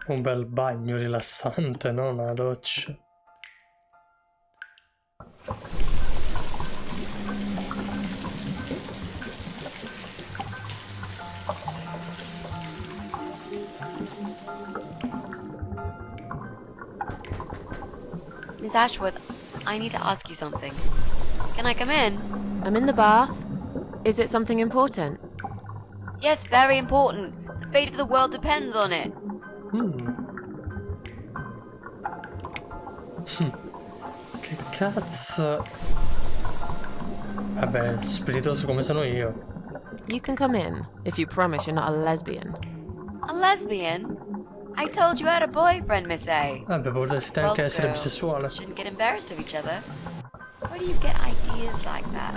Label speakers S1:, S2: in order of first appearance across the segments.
S1: Un bel bagno rilassante, no? Una doccia.
S2: Miss Ashworth, I need to ask you something. Can I come in?
S3: I'm in the bath. Is it something important?
S2: Yes, very important. The fate of the world depends on it.
S1: Che cazzo? Vabbè, spiritoso come sono io.
S3: You can come in, if you promise you're not a lesbian.
S2: A lesbian? I told you I had a boyfriend, Miss A.
S1: Vabbè, potresti anche essere
S2: girls
S1: bisessuale.
S2: shouldn't get embarrassed of each other. Where do you get ideas like that?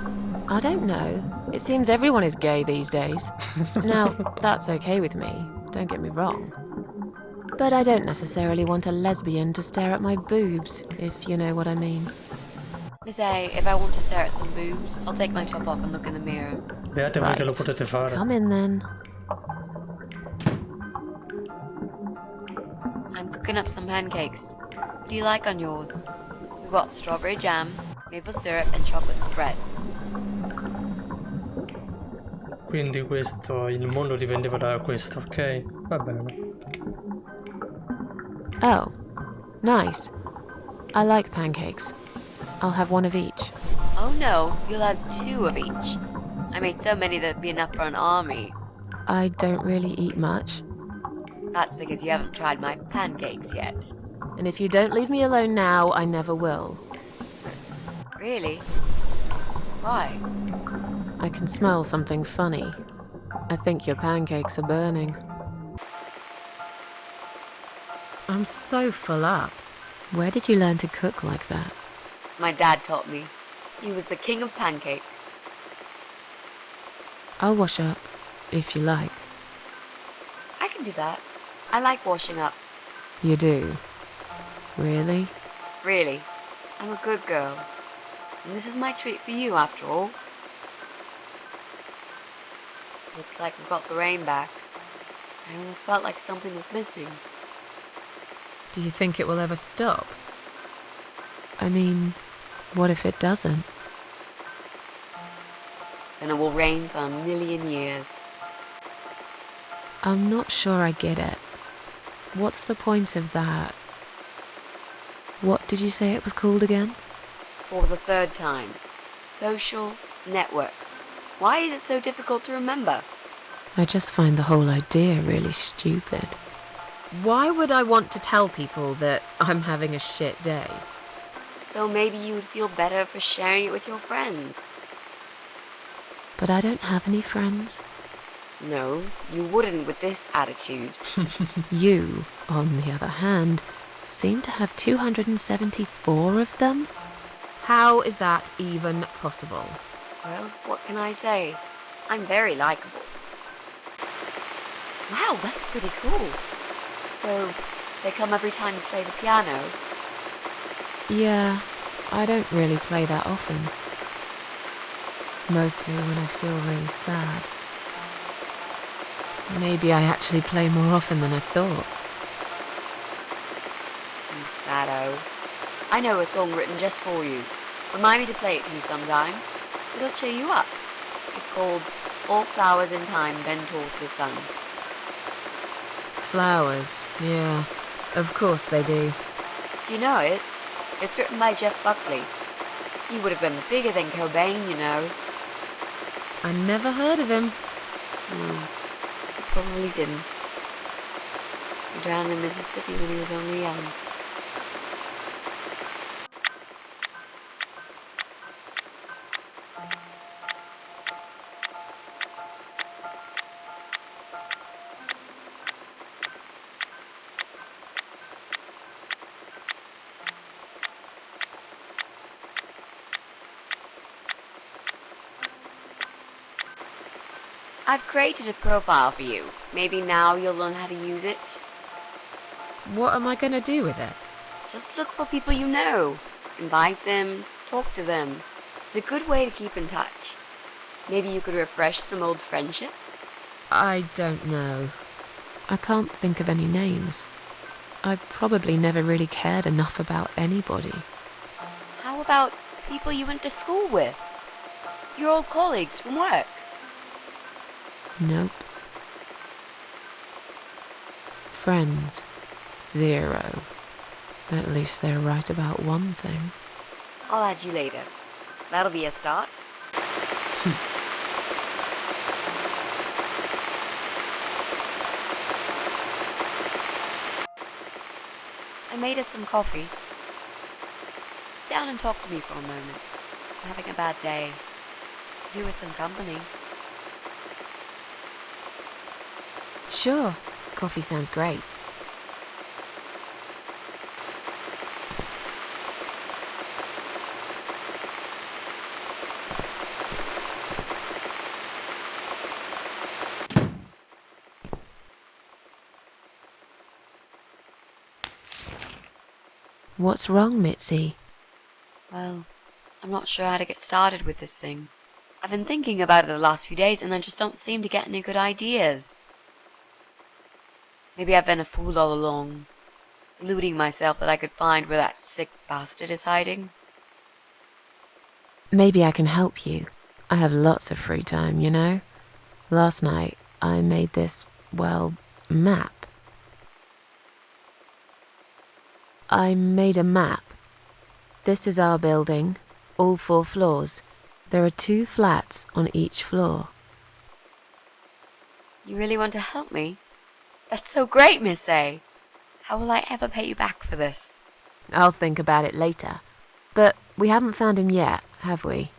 S3: I don't know. It seems everyone is gay these days. Now, that's okay with me, don't get me wrong. But I don't necessarily want a lesbian to stare at my boobs, if you know what I mean.
S2: Miss A, if I want to stare at some boobs, I'll take my top off and look in the mirror.
S1: Beate voi che lo potete fare.
S3: Come in then.
S2: I'm cooking up some pancakes. What do you like on yours? We've got strawberry jam, maple syrup, and chocolate spread.
S1: Quindi questo, il mondo dipendeva da questo, ok? Va bene.
S3: Oh, nice. I like pancakes. I'll have one of each.
S2: Oh no, you'll have 2 of each. I made so many that'd be enough for an army.
S3: I don't really eat much.
S2: That's because you haven't tried my pancakes yet.
S3: And if you don't leave me alone now, I never will.
S2: Really? Why?
S3: I can smell something funny. I think your pancakes are burning. I'm so full up. Where did you learn to cook like that?
S2: My dad taught me. He was the king of pancakes.
S3: I'll wash up, if you like.
S2: I can do that. I like washing up.
S3: You do? Really?
S2: Really. I'm a good girl. And this is my treat for you, after all. Looks like we've got the rain back. I almost felt like something was missing.
S3: Do you think it will ever stop? I mean, what if it doesn't?
S2: Then it will rain for a million years.
S3: I'm not sure I get it. What's the point of that? What did you say it was called again?
S2: For the 3rd time. Social network. Why is it so difficult to remember?
S3: I just find the whole idea really stupid. Why would I want to tell people that I'm having a shit day?
S2: So maybe you would feel better for sharing it with your friends.
S3: But I don't have any friends.
S2: No, you wouldn't with this attitude.
S3: You, on the other hand, seem to have 274 of them? How is that even possible?
S2: Well, what can I say? I'm very likable. Wow, that's pretty cool. So, they come every time you play the piano?
S3: Yeah, I don't really play that often. Mostly when I feel really sad. Maybe I actually play more often than I thought.
S2: You saddo. I know a song written just for you. Remind me to play it to you sometimes. It'll cheer you up. It's called All Flowers in Time Bend Towards the Sun.
S3: Flowers, yeah. Of course they do.
S2: Do you know it? It's written by Jeff Buckley. He would have been bigger than Cobain, you know.
S3: I never heard of him.
S2: No, he probably didn't. He drowned in Mississippi when he was only young. I've created a profile for you. Maybe now you'll learn how to use it.
S3: What am I gonna do with it?
S2: Just look for people you know. Invite them, talk to them. It's a good way to keep in touch. Maybe you could refresh some old friendships?
S3: I don't know. I can't think of any names. I probably never really cared enough about anybody.
S2: How about people you went to school with? Your old colleagues from work?
S3: Nope. Friends. 0. At least they're right about one thing.
S2: I'll add you later. That'll be a start. I made us some coffee. Sit down and talk to me for a moment. I'm having a bad day. You with some company.
S3: Sure. Coffee sounds great. What's wrong, Mitzi?
S2: Well, I'm not sure how to get started with this thing. I've been thinking about it the last few days and I just don't seem to get any good ideas. Maybe I've been a fool all along, deluding myself that I could find where that sick bastard is hiding.
S3: Maybe I can help you. I have lots of free time, you know? Last night, I made this, well, map. I made a map. This is our building, all 4 floors. There are 2 flats on each floor.
S2: You really want to help me? That's so great, Miss A. How will I ever pay you back for this?
S3: I'll think about it later. But we haven't found him yet, have we?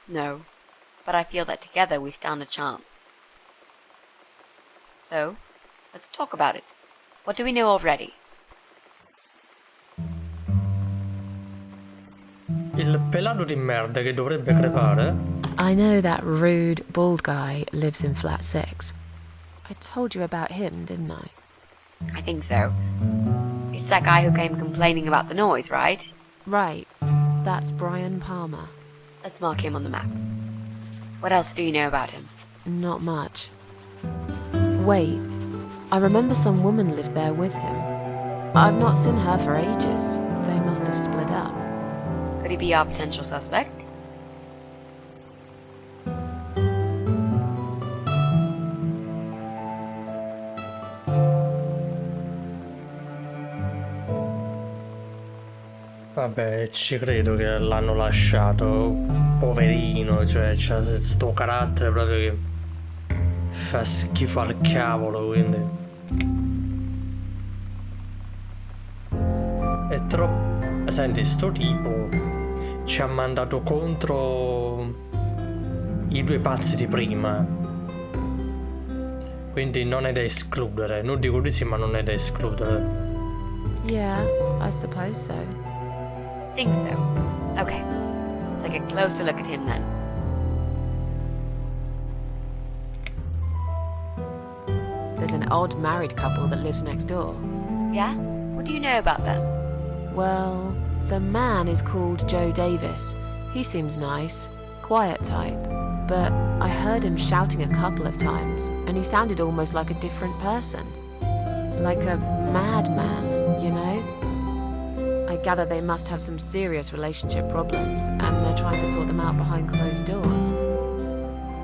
S2: No, but I feel that together we stand a chance. So, let's talk about it. What do we know already?
S1: Il pelato di merda che dovrebbe crepare.
S3: I know that rude, bald guy lives in flat 6. I told you about him, didn't I?
S2: I think so. It's that guy who came complaining about the noise, right?
S3: Right. That's Brian Palmer.
S2: Let's mark him on the map. What else do you know about him?
S3: Not much. Wait. I remember some woman lived there with him. I've not seen her for ages. They must have split up.
S2: Could he be our potential suspect?
S1: Vabbè, ci credo che l'hanno lasciato. Poverino, cioè, c'ha sto carattere proprio che fa schifo al cavolo, quindi. È troppo. Senti, sto tipo ci ha mandato contro i 2 pazzi di prima. Quindi non è da escludere. Non dico di sì, ma non è da escludere.
S3: Yeah, I suppose so.
S2: Think so. Okay. Let's take a closer look at him then.
S3: There's an odd married couple that lives next door.
S2: Yeah? What do you know about them?
S3: Well, the man is called Joe Davis. He seems nice, quiet type. But I heard him shouting a couple of times, and he sounded almost like a different person. Like a madman, you know? I gather they must have some serious relationship problems, and they're trying to sort them out behind closed doors.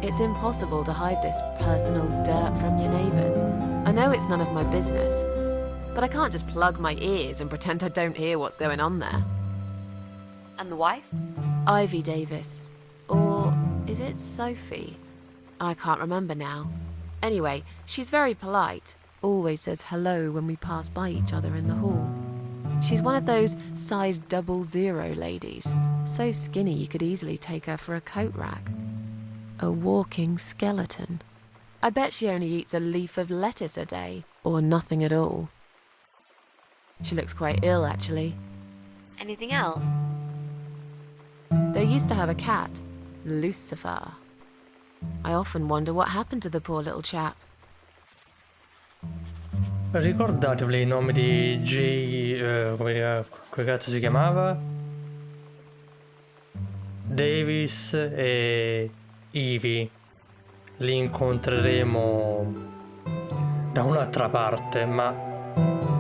S3: It's impossible to hide this personal dirt from your neighbours. I know it's none of my business, but I can't just plug my ears and pretend I don't hear what's going on there.
S2: And the wife?
S3: Ivy Davis. Or is it Sophie? I can't remember now. Anyway, she's very polite. Always says hello when we pass by each other in the hall. She's one of those size 00 ladies. So skinny you could easily take her for a coat rack. A walking skeleton. I bet she only eats a leaf of lettuce a day, or nothing at all. She looks quite ill, actually.
S2: Anything else?
S3: They used to have a cat, Lucifer. I often wonder what happened to the poor little chap.
S1: Ricordatevi i nomi di come cazzo si chiamava? Davis e Ivy. Li incontreremo da un'altra parte, ma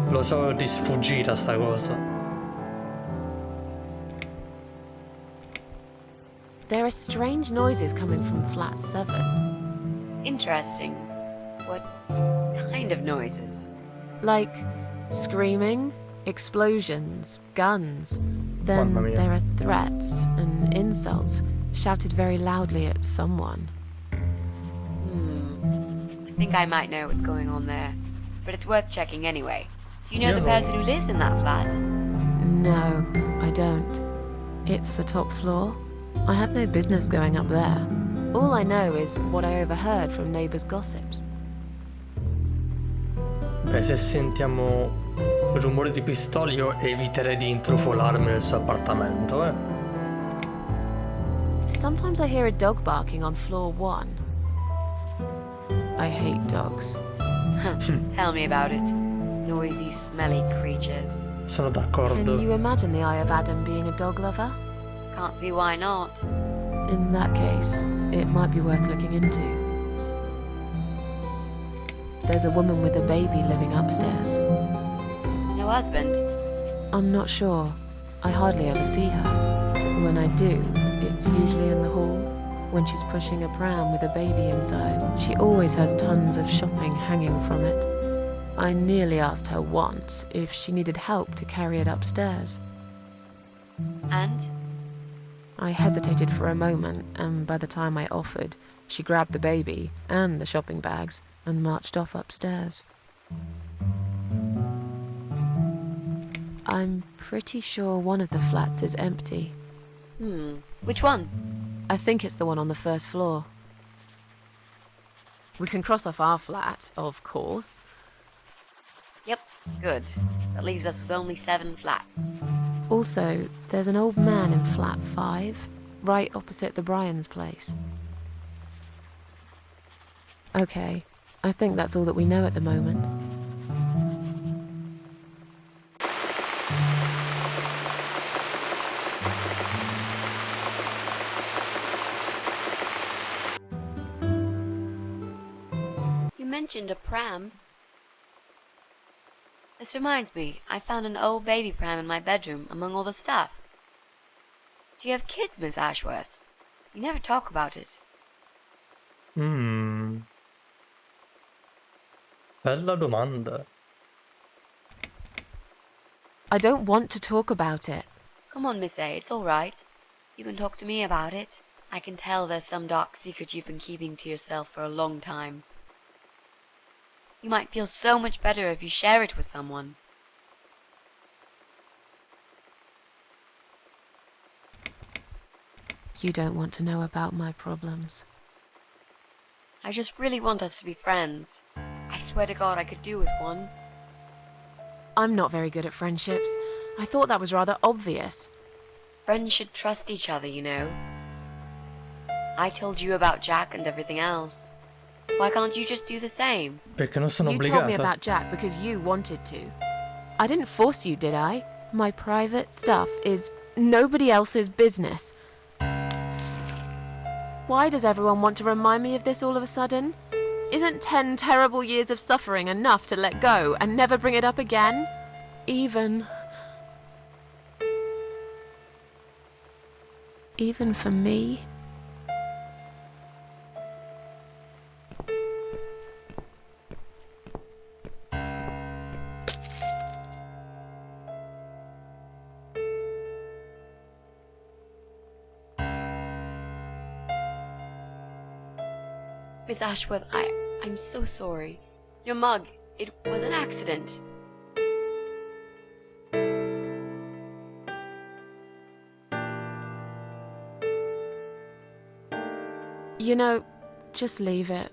S1: Lo so di sfuggita sta cosa.
S3: There are strange noises coming from flat 7.
S2: Interesting. What kind of noises?
S3: Like screaming, explosions, guns. Then
S1: Mamma mia.
S3: there are threats and insults shouted very loudly at someone.
S2: I think I might know what's going on there, but it's worth checking anyway. Do you know the
S1: Yeah.
S2: person who lives in that flat?
S3: No, I don't. It's the top floor. I have no business going up there. All I know is what I overheard from neighbors' gossips.
S1: Beh, se sentiamo il rumore di pistole io eviterei di intrufolarmi nel suo appartamento, eh.
S3: Sometimes I hear a dog barking on floor 1. I hate dogs.
S2: Tell me about it. Noisy, smelly creatures.
S1: Sono
S3: Can
S1: d'accordo.
S3: you imagine the Eye of Adam being a dog lover?
S2: Can't see why not.
S3: In that case, it might be worth looking into. There's a woman with a baby living upstairs.
S2: No husband?
S3: I'm not sure. I hardly ever see her. When I do, it's usually in the hall, when she's pushing a pram with a baby inside. She always has tons of shopping hanging from it. I nearly asked her once if she needed help to carry it upstairs.
S2: And?
S3: I hesitated for a moment, and by the time I offered, she grabbed the baby and the shopping bags and marched off upstairs. I'm pretty sure one of the flats is empty.
S2: Which one?
S3: I think it's the one on the first floor. We can cross off our flat, of course.
S2: Yep, good. That leaves us with only 7 flats.
S3: Also, there's an old man in flat 5, right opposite the Bryans' place. Okay, I think that's all that we know at the moment.
S2: You mentioned a pram. This reminds me, I found an old baby pram in my bedroom among all the stuff. Do you have kids, Miss Ashworth? You never talk about it.
S1: Bella domanda.
S3: I don't want to talk about it.
S2: Come on, Miss A, it's all right. You can talk to me about it. I can tell there's some dark secret you've been keeping to yourself for a long time. You might feel so much better if you share it with someone.
S3: You don't want to know about my problems.
S2: I just really want us to be friends. I swear to God I could do with one.
S3: I'm not very good at friendships. I thought that was rather obvious.
S2: Friends should trust each other, you know. I told you about Jack and everything else. Why can't you just do the same?
S1: Perché non sono
S3: You told me
S1: obbligata.
S3: about Jack because you wanted to. I didn't force you, did I? My private stuff is nobody else's business. Why does everyone want to remind me of this all of a sudden? Isn't 10 terrible years of suffering enough to let go and never bring it up again? Even for me?
S2: Miss Ashworth, I'm so sorry. Your mug, it was an accident.
S3: You know, just leave it.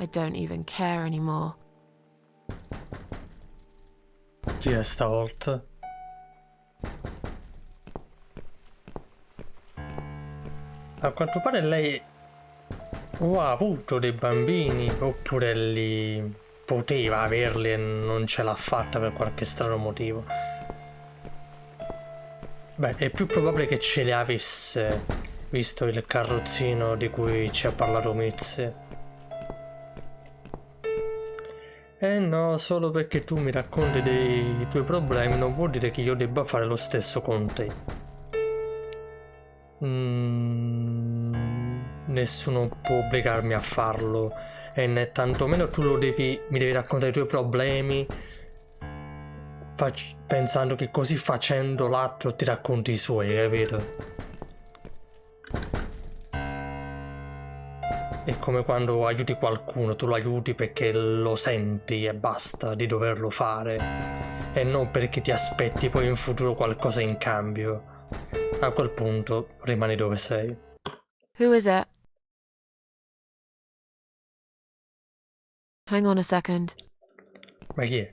S3: I don't even care anymore.
S1: Chi è stavolta? A quanto pare lei o ha avuto dei bambini oppure li poteva averli e non ce l'ha fatta per qualche strano motivo. Beh, è più probabile che ce li avesse, visto il carrozzino di cui ci ha parlato Miz. Eh no, solo perché tu mi racconti dei tuoi problemi non vuol dire che io debba fare lo stesso con te. Nessuno può obbligarmi a farlo e né tantomeno tu mi devi raccontare i tuoi problemi pensando che così facendo l'altro ti racconti i suoi, capito? È come quando aiuti qualcuno, tu lo aiuti perché lo senti e basta di doverlo fare, e non perché ti aspetti poi in futuro qualcosa in cambio. A quel punto rimani dove sei.
S3: Who is it? Hang on a second.
S1: Ma chi è?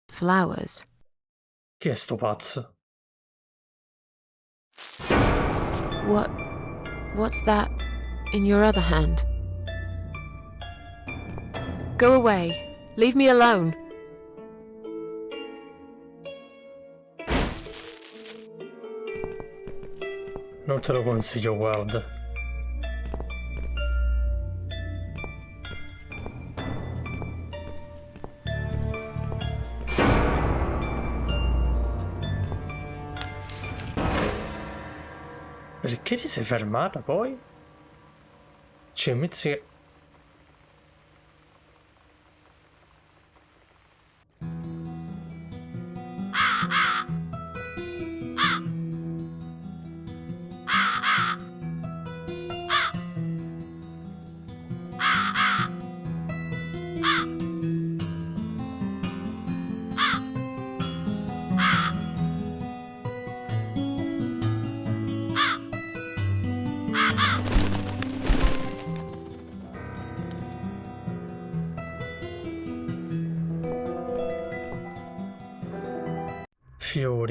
S3: Flowers.
S1: Chi è sto pazzo?
S3: What's that in your other hand? Go away. Leave me alone.
S1: Non te lo consiglio, guarda. Perché ti sei fermata poi? C'è mizzica...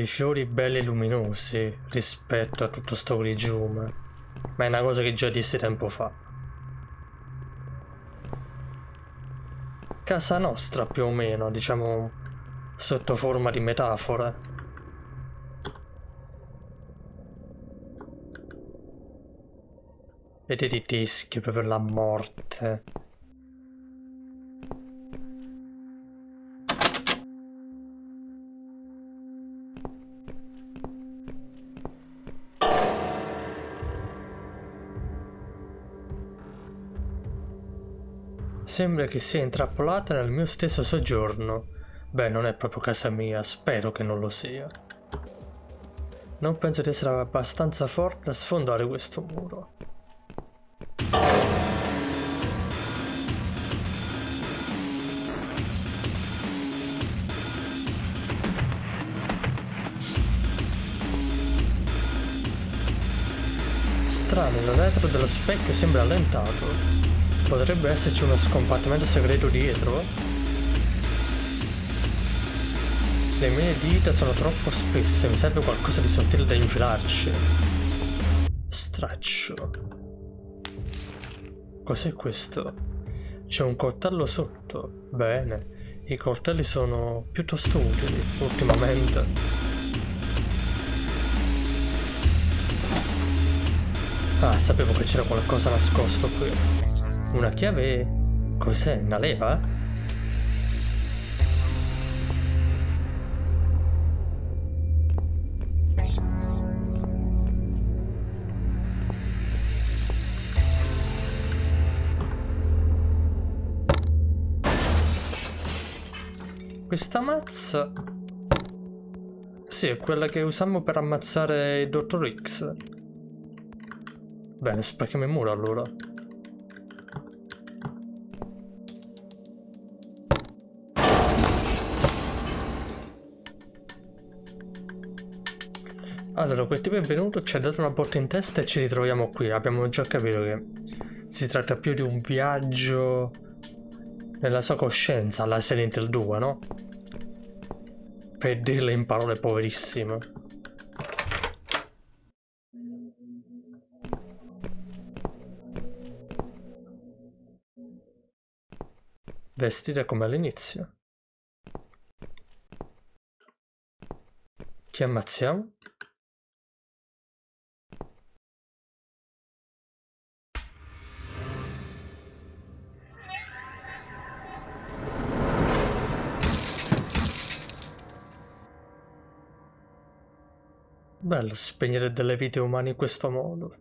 S1: Fiori belli e luminosi rispetto a tutto sto grigiume. Ma è una cosa che già dissi tempo fa. Casa nostra più o meno, diciamo, sotto forma di metafora. Vedete i teschi per la morte. Sembra che sia intrappolata nel mio stesso soggiorno. Beh, non è proprio casa mia, spero che non lo sia. Non penso di essere abbastanza forte a sfondare questo muro. Strano, il retro dello specchio sembra allentato. Potrebbe esserci uno scompartimento segreto dietro? Le mie dita sono troppo spesse, mi serve qualcosa di sottile da infilarci. Straccio. Cos'è questo? C'è un coltello sotto. Bene, i coltelli sono piuttosto utili ultimamente. Ah, sapevo che c'era qualcosa nascosto qui. Una chiave... cos'è? Una leva? Questa mazza... sì, è quella che usammo per ammazzare il dottor X. Bene, spacchiamo il muro allora. Allora, quel tipo è venuto, ci ha dato una botta in testa e ci ritroviamo qui. Abbiamo già capito che si tratta più di un viaggio nella sua coscienza alla Silent Hill 2, no? Per dirle in parole poverissime. Vestite come all'inizio. Chi ammazziamo? Bello spegnere delle vite umane in questo modo.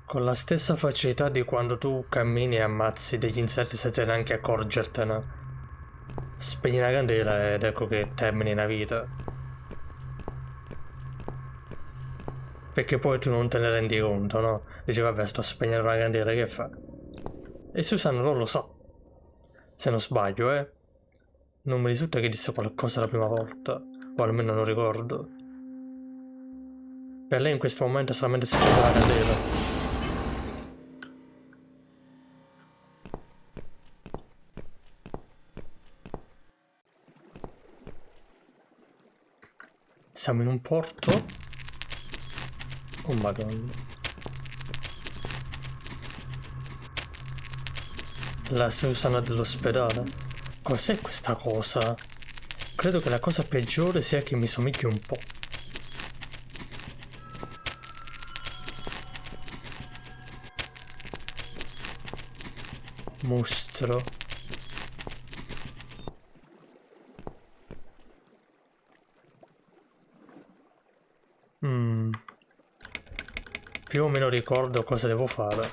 S1: Con la stessa facilità di quando tu cammini e ammazzi degli insetti senza neanche accorgertene. Spegni una candela ed ecco che termini una vita. Perché poi tu non te ne rendi conto, no? Dici vabbè, sto spegnendo una candela, che fa? E Susanna non lo sa. Se non sbaglio, non mi risulta che disse qualcosa la prima volta. O almeno non ricordo. Per lei in questo momento è solamente spegnere la candela. Siamo in un porto. Oh madonna. La Susana dell'ospedale. Cos'è questa cosa? Credo che la cosa peggiore sia che mi somigli un po'. Mostro. Più o meno ricordo cosa devo fare.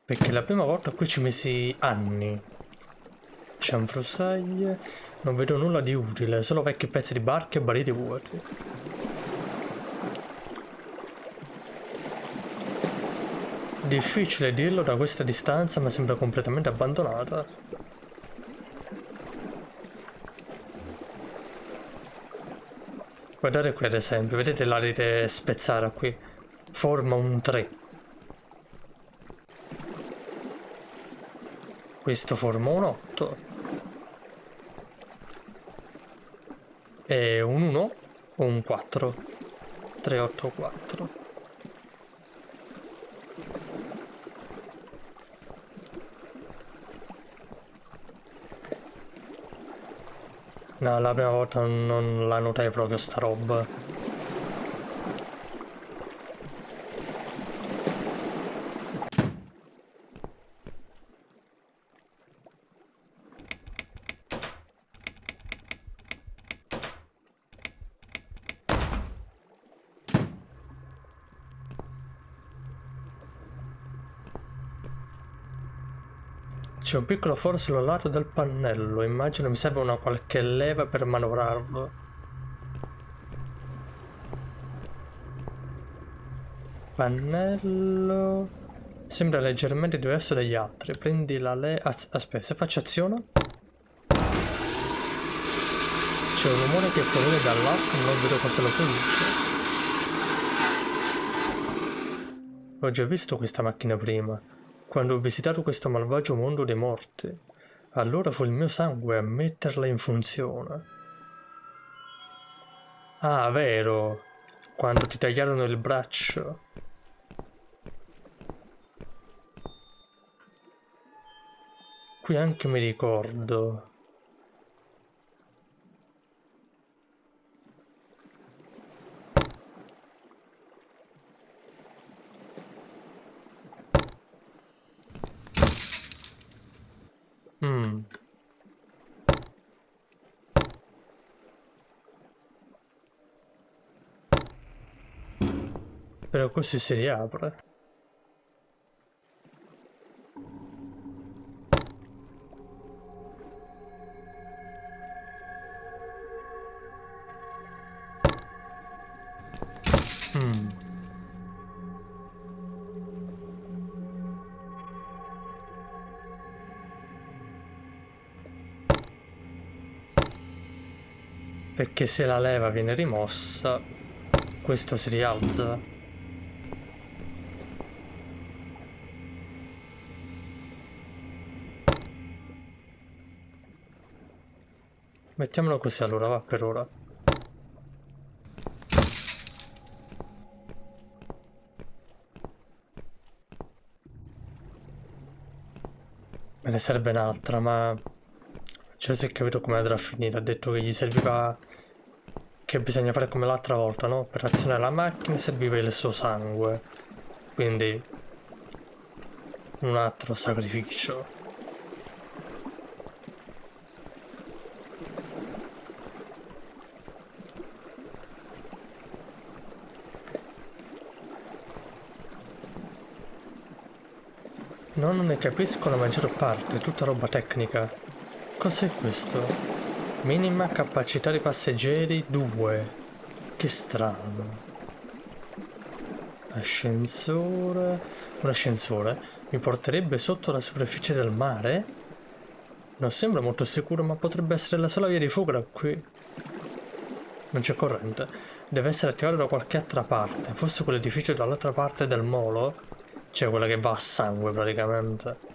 S1: Perché la prima volta qui ci mesi anni. Cianfrusaglie. Non vedo nulla di utile, solo vecchi pezzi di barche e barili vuoti. Difficile dirlo da questa distanza, ma sembra completamente abbandonata. Guardate qui ad esempio, vedete l'aride spezzata qui? Forma un 3. Questo forma un 8. E un 1 o un 4. 3, 8, 4. No, la prima volta non la notai proprio sta roba. C'è un piccolo foro sul lato del pannello, immagino mi serve una qualche leva per manovrarlo. Pannello... Sembra leggermente diverso dagli altri. Prendi la leva... Aspetta, se faccio azione... C'è un rumore che proviene dall'alto, non vedo cosa lo produce. Ho già visto questa macchina prima. Quando ho visitato questo malvagio mondo dei morti, allora fu il mio sangue a metterla in funzione. Ah, vero, quando ti tagliarono il braccio. Qui anche mi ricordo. Però così si riapre. Perché se la leva viene rimossa, questo si rialza. Mettiamolo così allora, va per ora. Me ne serve un'altra, ma... Già si è capito come andrà a finire. Ha detto che gli serviva... che bisogna fare come l'altra volta, no? Per azionare la macchina serviva il suo sangue. Quindi un altro sacrificio. No, non ne capisco la maggior parte, è tutta roba tecnica. Cos'è questo? Minima capacità di passeggeri 2. Che strano. Ascensore. Un ascensore mi porterebbe sotto la superficie del mare? Non sembra molto sicuro, ma potrebbe essere la sola via di fuga da qui. Non c'è corrente. Deve essere attivato da qualche altra parte. Forse quell'edificio dall'altra parte del molo? Cioè quella che va a sangue praticamente.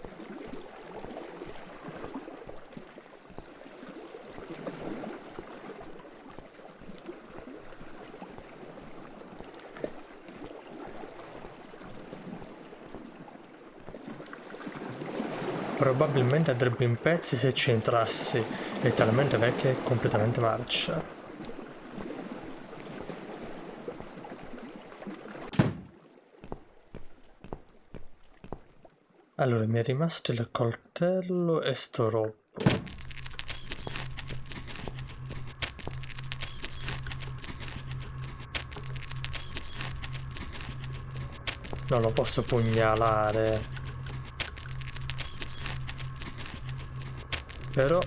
S1: Probabilmente andrebbe in pezzi se ci entrassi. È talmente vecchia e completamente marcia. Allora, mi è rimasto il coltello e sto robbo. Non lo posso pugnalare. Però,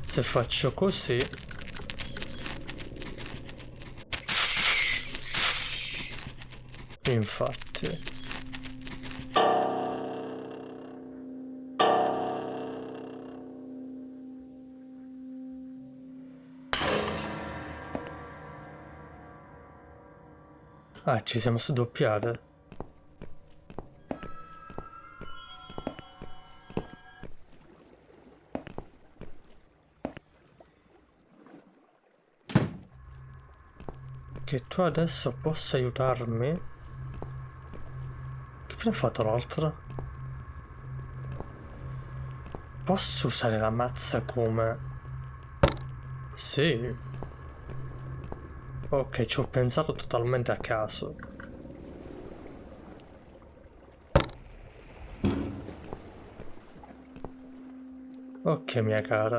S1: se faccio così... Infatti... Ah, ci siamo sdoppiate. Che tu adesso possa aiutarmi? Che fine ha fatto l'altra? Posso usare la mazza come... Sì. Ok, ci ho pensato totalmente a caso. Ok, mia cara.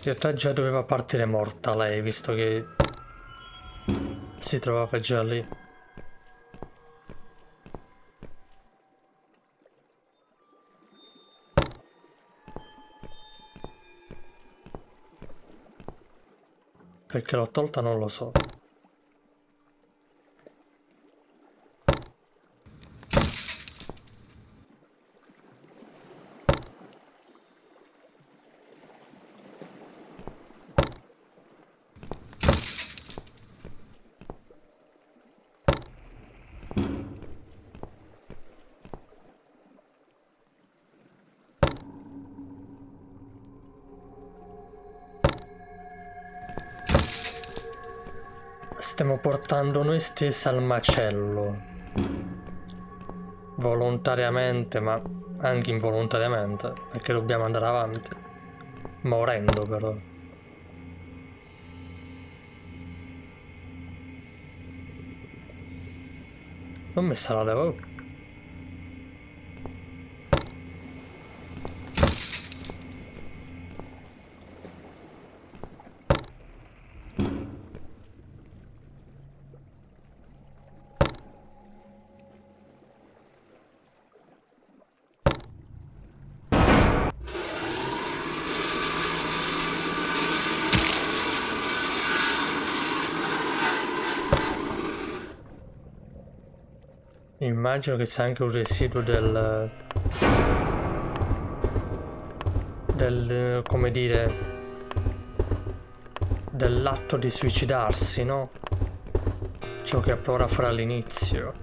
S1: In realtà già doveva partire morta lei, visto che si trovava già lì. Perché l'ho tolta non lo so. Stiamo portando noi stessi al macello. Volontariamente, ma anche involontariamente, perché dobbiamo andare avanti. Morendo però. Non messa la leva. Immagino che sia anche un residuo come dire, dell'atto di suicidarsi, no? Ciò che prova a fare all'inizio.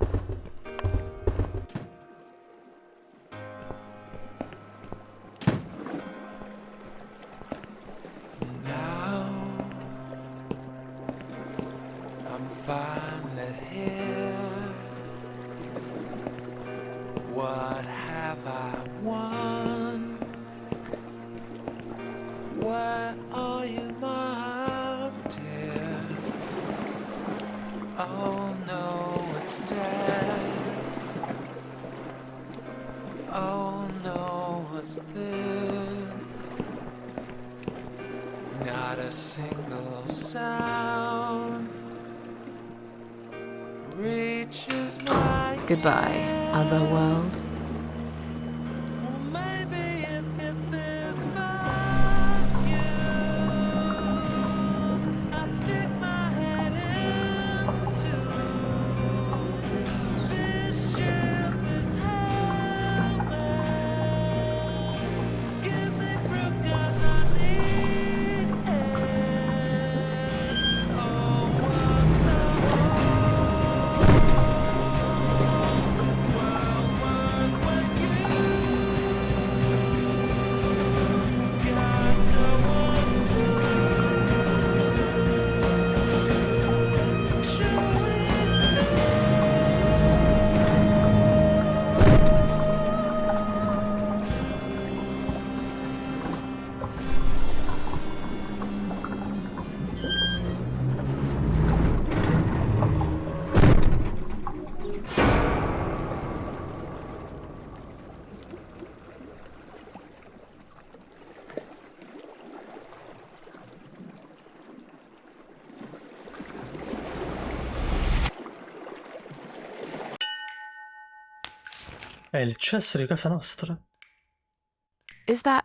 S4: Now I'm finally here. What have I won? Where are you, my dear? Oh no, it's dead. Oh no, what's this? Not a single sound reaches my
S3: Goodbye, other world.
S4: Well, maybe it's this vacuum. I stick my head into this ship, this helmet. Give me proof 'cause I need it. Oh, what's the whole world worth when you got no one to show it to?
S1: È il cesso di casa nostra.
S3: Is that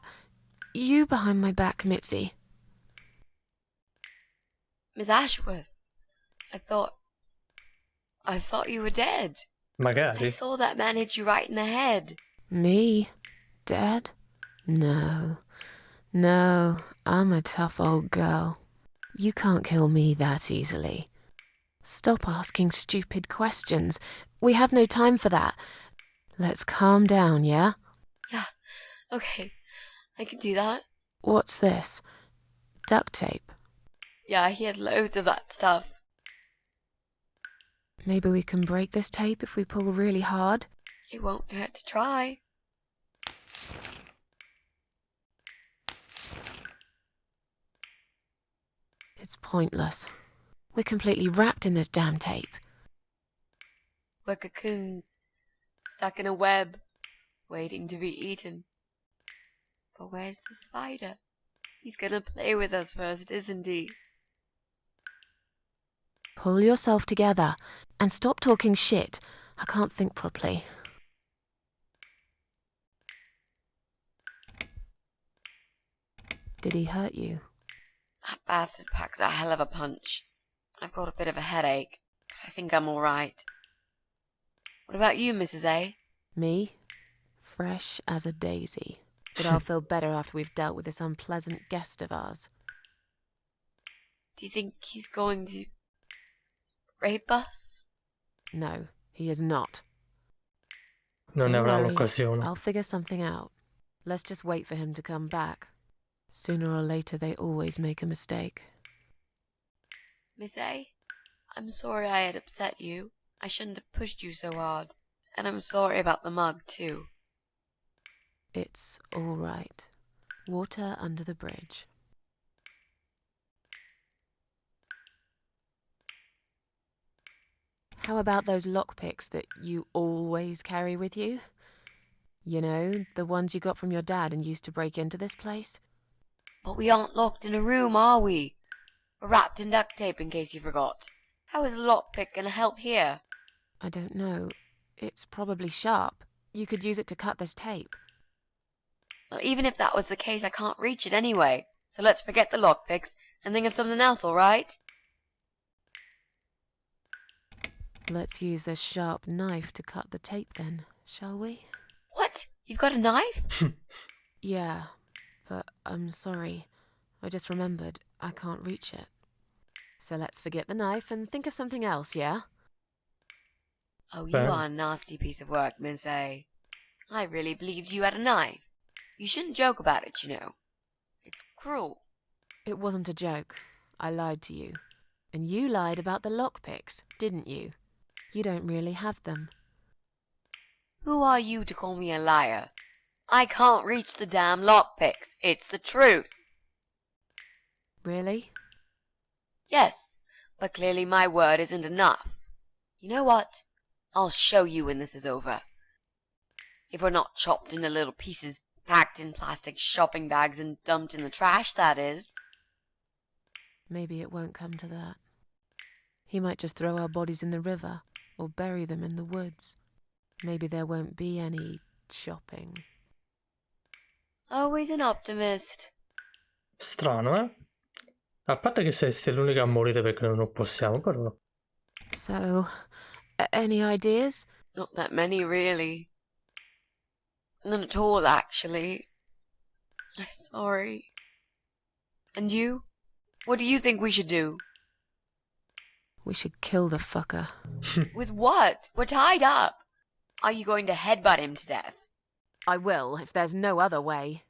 S3: you behind my back, Mitzi?
S2: Miss Ashworth, I thought you were dead. I
S1: Magari.
S2: saw that man hit you right in the head.
S3: Me? Dead? No. No, I'm a tough old girl. You can't kill me that easily. Stop asking stupid questions. We have no time for that. Let's calm down, yeah?
S2: Yeah, okay, I can do that.
S3: What's this? Duct tape.
S2: Yeah, he had loads of that stuff.
S3: Maybe we can break this tape if we pull really hard?
S2: It won't hurt to try.
S3: It's pointless. We're completely wrapped in this damn tape.
S2: We're cocoons, stuck in a web, waiting to be eaten. But where's the spider? He's gonna play with us first, isn't he?
S3: Pull yourself together and stop talking shit. I can't think properly. Did he hurt you?
S2: That bastard packs a hell of a punch. I've got a bit of a headache. I think I'm all right. What about you, Mrs. A?
S3: Me? Fresh as a daisy. But I'll feel better after we've dealt with this unpleasant guest of ours.
S2: Do you think he's going to rape us?
S3: No, he is not.
S1: Non ne
S3: Don't
S1: avrà
S3: worry,
S1: l'occasione.
S3: I'll figure something out. Let's just wait for him to come back. Sooner or later, they always make a mistake.
S2: Miss A, I'm sorry I had upset you. I shouldn't have pushed you so hard. And I'm sorry about the mug, too.
S3: It's all right. Water under the bridge. How about those lockpicks that you always carry with you? You know, the ones you got from your dad and used to break into this place?
S2: But we aren't locked in a room, are we? We're wrapped in duct tape in case you forgot. How is a lockpick gonna help here?
S3: I don't know. It's probably sharp. You could use it to cut this tape.
S2: Well, even if that was the case, I can't reach it anyway. So let's forget the lockpicks and think of something else, all right?
S3: Let's use this sharp knife to cut the tape then, shall we?
S2: What? You've got a knife?
S3: Yeah, but I'm sorry. I just remembered I can't reach it. So let's forget the knife and think of something else, yeah?
S2: Oh, you
S1: Bam.
S2: are a nasty piece of work, Miss A. I really believed you had a knife. You shouldn't joke about it, you know. It's cruel.
S3: It wasn't a joke. I lied to you. And you lied about the lockpicks, didn't you? You don't really have them.
S2: Who are you to call me a liar? I can't reach the damn lockpicks. It's the truth.
S3: Really?
S2: Yes, but clearly my word isn't enough. You know what? I'll show you when this is over. If we're not chopped into little pieces, packed in plastic shopping bags and dumped in the trash, that is.
S3: Maybe it won't come to that. He might just throw our bodies in the river or bury them in the woods. Maybe there won't be any shopping.
S2: Always an optimist.
S1: Strano, eh? A parte che saresti l'unica a morire perché noi non possiamo, però...
S3: So, any ideas?
S2: Not that many, really. None at all, actually. I'm sorry. And you? What do you think we should do?
S3: We should kill the fucker.
S2: With what? We're tied up. Are you going to headbutt him to death?
S3: I will, if there's no other way.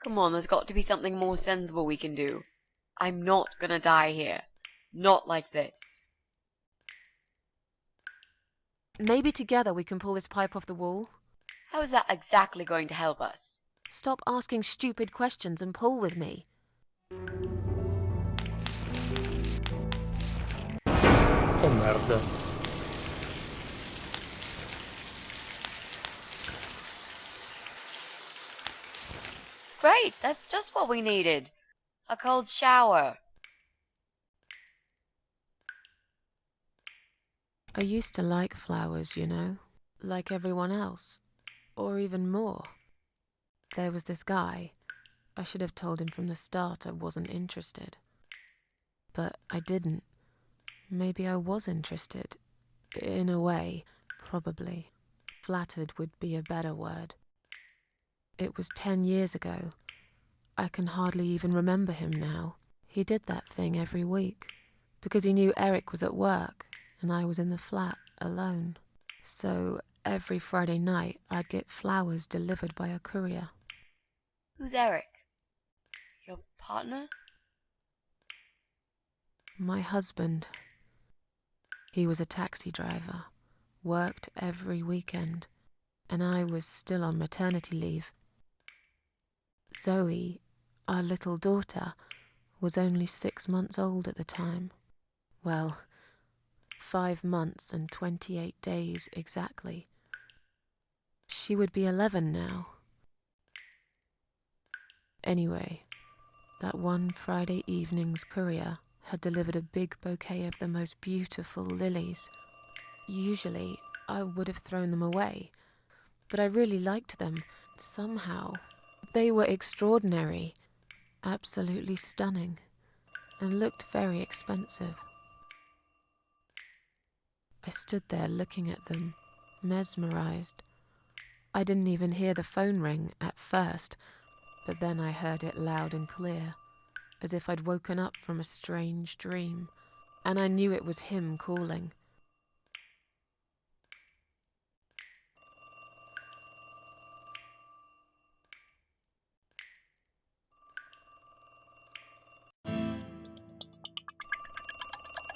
S2: Come on, there's got to be something more sensible we can do. I'm not gonna die here. Not like this.
S3: Maybe together we can pull this pipe off the wall.
S2: How is that exactly going to help us?
S3: Stop asking stupid questions and pull with me.
S1: Oh merda.
S2: Great, that's just what we needed. A cold shower.
S3: I used to like flowers, you know, like everyone else, or even more. There was this guy. I should have told him from the start I wasn't interested. But I didn't. Maybe I was interested. In a way, probably. Flattered would be a better word. It was 10 years ago. I can hardly even remember him now. He did that thing every week, because he knew Eric was at work and I was in the flat alone. So every Friday night I'd get flowers delivered by a courier.
S2: Who's Eric? Your partner?
S3: My husband. He was a taxi driver, worked every weekend, and I was still on maternity leave. Zoe, our little daughter, was only 6 months old at the time. Well, 5 months and 28 days exactly. She would be 11 now. Anyway, that one Friday evening's courier had delivered a big bouquet of the most beautiful lilies. Usually, I would have thrown them away, but I really liked them, somehow. They were extraordinary, absolutely stunning, and looked very expensive. I stood there looking at them, mesmerized. I didn't even hear the phone ring at first, but then I heard it loud and clear, as if I'd woken up from a strange dream, and I knew it was him calling.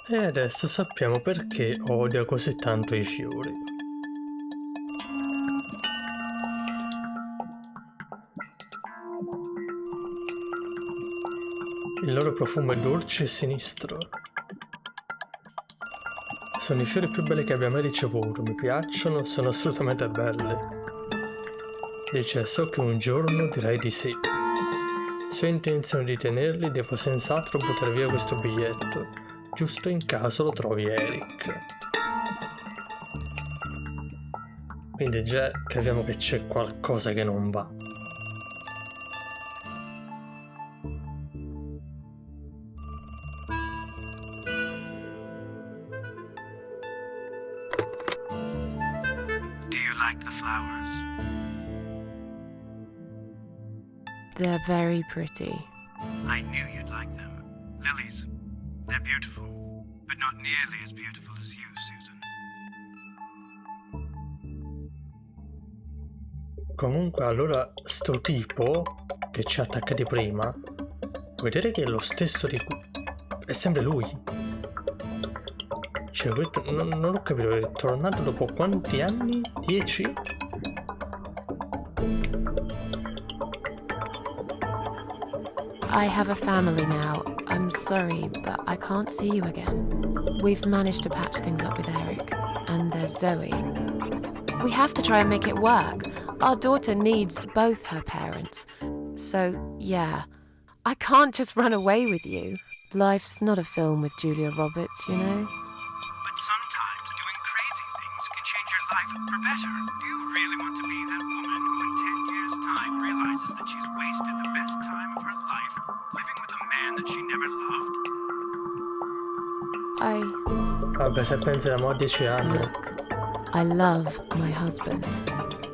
S1: E adesso sappiamo perché odia così tanto i fiori. Il loro profumo è dolce e sinistro. Sono i fiori più belli che abbia mai ricevuto, mi piacciono, sono assolutamente belli. Dice, so che un giorno dirai di sì. Se ho intenzione di tenerli, devo senz'altro buttare via questo biglietto, giusto in caso lo trovi Eric. Quindi già capiamo che c'è qualcosa che non va.
S5: Do you like the flowers?
S3: They're very pretty.
S5: I knew you'd like them. Lilies. They're beautiful, but not nearly as beautiful as you, Susan.
S1: Comunque allora sto tipo che ci ha attaccati prima, vuoi vedere che è lo stesso di cui... è sempre lui. Cioè non ho capito, è tornato dopo quanti anni? 10?
S3: I have a family now. I'm sorry, but I can't see you again. We've managed to patch things up with Eric, and there's Zoe. We have to try and make it work. Our daughter needs both her parents. So, yeah, I can't just run away with you. Life's not a film with Julia Roberts, you know?
S5: But sometimes doing crazy things can change your life for better. Do you really want to be that woman who in 10 years' time realizes that she's wasted the best time of her life living with a man that she never loved?
S1: Vabbè, se pensi a mo' a 10 anni.
S3: Look, I love my husband.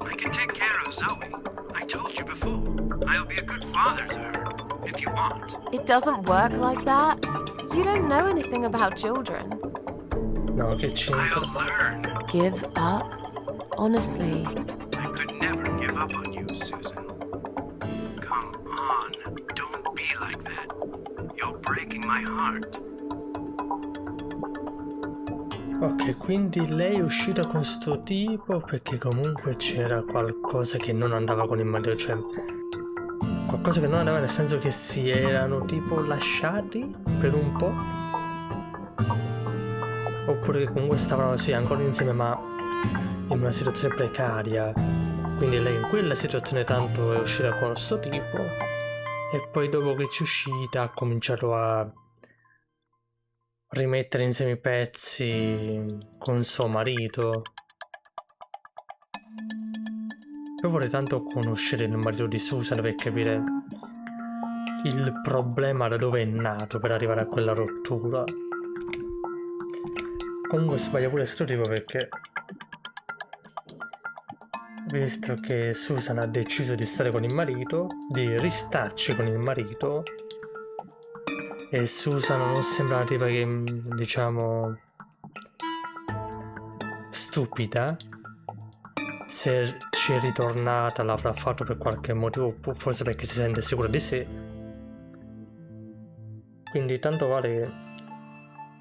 S5: I can take care of Zoe. I told you before. I'll be a good father to her, if you want.
S3: It doesn't work like that. You don't know anything about children.
S1: No, che c'entra?
S5: I'll learn.
S3: Give up? Honestly,
S5: I could never give up on you, Susan. Come on, don't be like that. You're breaking my heart.
S1: Ok, quindi lei è uscita con sto tipo perché comunque c'era qualcosa che non andava con il marito, cioè qualcosa che non andava nel senso che si erano tipo lasciati per un po', oppure che comunque stavano sì ancora insieme ma in una situazione precaria, quindi lei in quella situazione tanto è uscita con sto tipo e poi dopo che c'è uscita ha cominciato a rimettere insieme i pezzi con suo marito. Io vorrei tanto conoscere il marito di Susan per capire il problema da dove è nato per arrivare a quella rottura. Comunque sbaglia pure sto tipo perché visto che Susan ha deciso di stare con il marito, di ristarci con il marito, e Susan non sembra una tipa che, diciamo, stupida. Se ci è ritornata l'avrà fatto per qualche motivo, forse perché si sente sicura di sé. Quindi tanto vale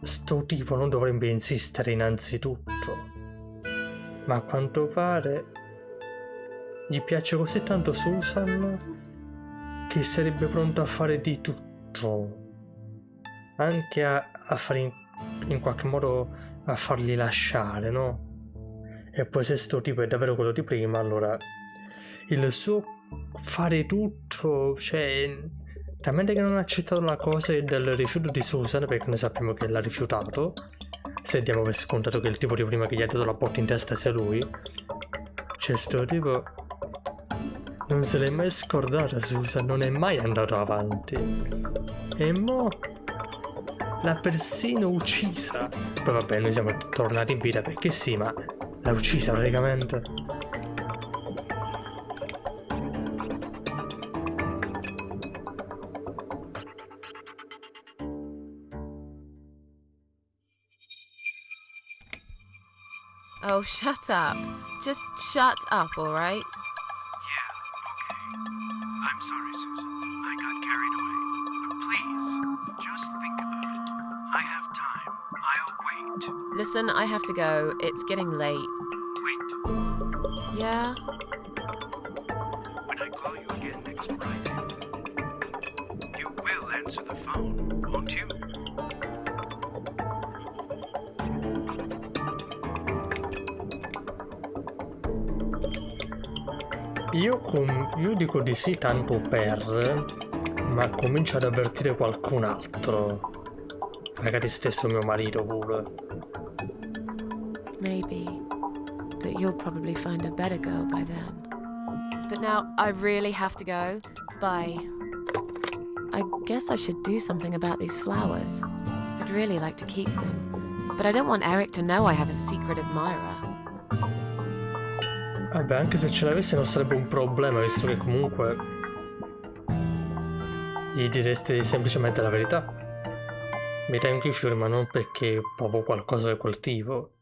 S1: sto tipo non dovrebbe insistere innanzitutto. Ma a quanto pare gli piace così tanto Susan che sarebbe pronto a fare di tutto. Anche a fare in qualche modo a farli lasciare, no? E poi se sto tipo è davvero quello di prima, allora il suo fare tutto, cioè talmente che non ha accettato la cosa del rifiuto di Susan, perché noi sappiamo che l'ha rifiutato, se diamo per scontato che il tipo di prima che gli ha dato la botta in testa sia lui, cioè sto tipo non se l'è mai scordata Susan, non è mai andato avanti e mo l'ha persino uccisa. Poi vabbè, noi siamo tornati in vita perché sì, ma l'ha uccisa praticamente.
S3: Oh, shut up. Just shut up, all right?
S5: Yeah, okay. I'm sorry, Susan. I got carried away. But please, just think about it. I have time. I'll wait.
S3: Listen, I have to go. It's getting late.
S5: Wait.
S3: Yeah?
S5: When I call you again next Friday, you will answer the phone, won't you?
S1: Io dico di sì tanto per, ma comincio ad avvertire qualcun altro. Magari stesso mio marito pure.
S3: Maybe. But you'll probably find a better girl by then. But now I really have to go. Bye. I guess I should do something about these flowers. I'd really like to keep them. But I don't want Eric to know I have a secret admirer.
S1: Vabbè, anche se ce l'avessi non sarebbe un problema, visto che comunque gli diresti semplicemente la verità. Mi tengo i fiori, ma non perché provo qualcosa di quel tipo.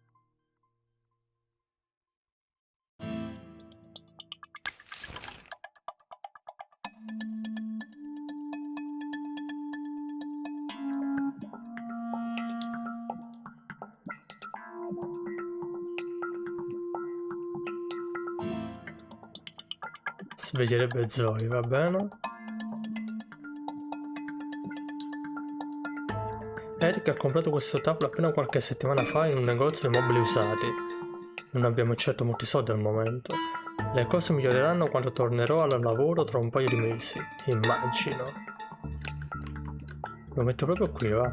S1: Sveglierebbe Zoe, va bene? Eric ha comprato questo tavolo appena qualche settimana fa in un negozio di mobili usati. Non abbiamo certo molti soldi al momento. Le cose miglioreranno quando tornerò al lavoro tra un paio di mesi, immagino. Lo metto proprio qui, va?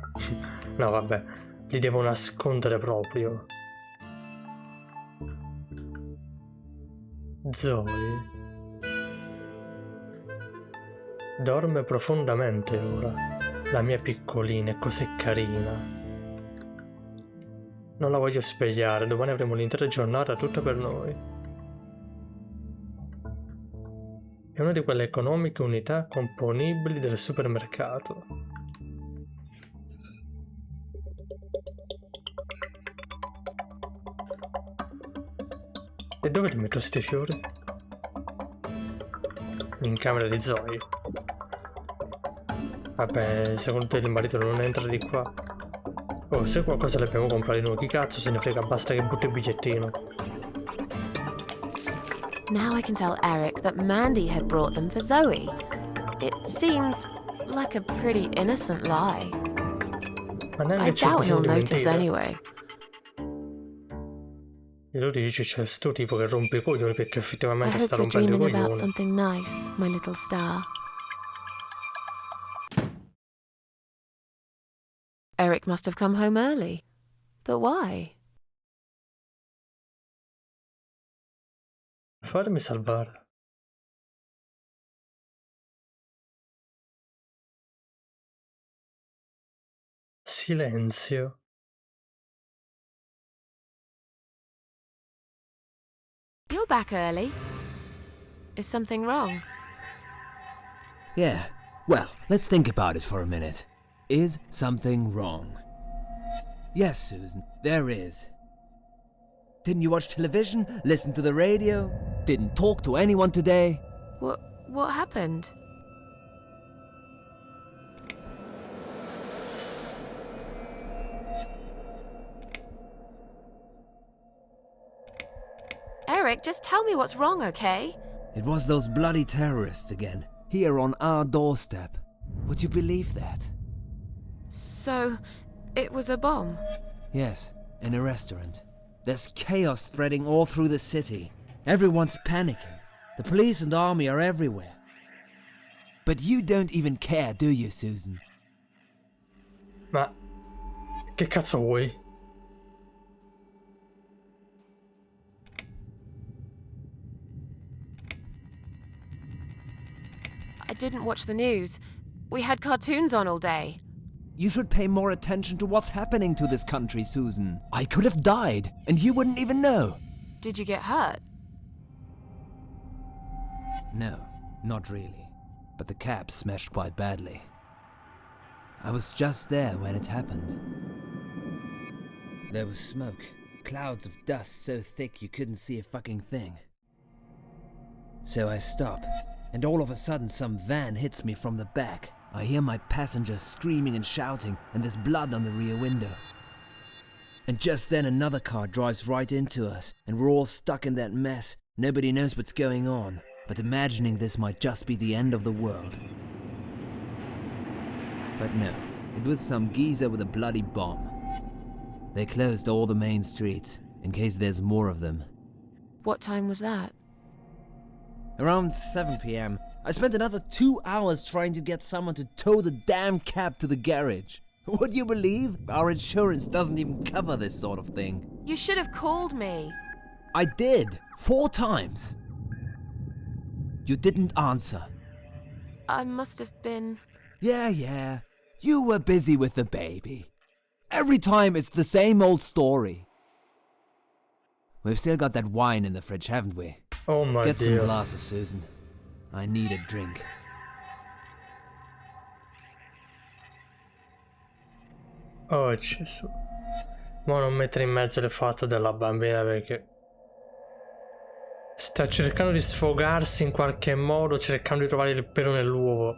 S1: No, vabbè, li devo nascondere proprio. Zoe dorme profondamente ora. La mia piccolina è così carina. Non la voglio svegliare, domani avremo l'intera giornata tutta per noi. È una di quelle economiche unità componibili del supermercato. E dove li metto sti fiori? In camera di Zoe. Vabbè, secondo te il marito non entra di qua? Oh, se qualcosa l'abbiamo comprato di nuovo, chi cazzo se ne frega, basta che butti il bigliettino.
S3: Now I can tell Eric that Mandy had brought them for Zoe. It seems like a pretty innocent lie.
S1: Ma
S3: I
S1: neanche c'è
S3: doubt
S1: bisogno
S3: he'll
S1: di
S3: notice
S1: mentire.
S3: anyway.
S1: E lo dici, c'è sto tipo che rompe i coglioni perché
S3: I
S1: effettivamente
S3: hope
S1: sta
S3: you're
S1: rompendo i
S3: dreaming about
S1: coglioni.
S3: something nice, my little star. Eric must have come home early. But why?
S1: Farmi salvare. Silenzio.
S3: You're back early. Is something wrong?
S6: Yeah, well, let's think about it for a minute. Is something wrong? Yes, Susan, there is. Didn't you watch television? Listen to the radio? Didn't talk to anyone today?
S3: What happened? Eric, just tell me what's wrong, okay?
S6: It was those bloody terrorists again, here on our doorstep. Would you believe that?
S3: So, it was a bomb.
S6: Yes, in a restaurant. There's chaos spreading all through the city. Everyone's panicking. The police and army are everywhere. But you don't even care, do you, Susan?
S1: Ma che cazzo vuoi?
S3: I didn't watch the news. We had cartoons on all day.
S6: You should pay more attention to what's happening to this country, Susan. I could have died, and you wouldn't even know.
S3: Did you get hurt?
S6: No, not really. But the cab smashed quite badly. I was just there when it happened. There was smoke, clouds of dust so thick you couldn't see a fucking thing. So I stop, and all of a sudden some van hits me from the back. I hear my passengers screaming and shouting, and there's blood on the rear window. And just then another car drives right into us, and we're all stuck in that mess. Nobody knows what's going on, but imagining this might just be the end of the world. But no, it was some geezer with a bloody bomb. They closed all the main streets, in case there's more of them.
S3: What time was that?
S6: Around 7 p.m., I spent another 2 hours trying to get someone to tow the damn cab to the garage. Would you believe? Our insurance doesn't even cover this sort of thing.
S3: You should have called me.
S6: I did, 4 times. You didn't answer.
S3: I must have been...
S6: Yeah. You were busy with the baby. Every time it's the same old story. We've still got that wine in the fridge, haven't we?
S1: Oh my
S6: Get some
S1: Dio.
S6: glasses, Susan. I need a drink.
S1: Oh Gesù. Ma non mettere in mezzo il fatto della bambina perché sta cercando di sfogarsi in qualche modo, cercando di trovare il pelo nell'uovo.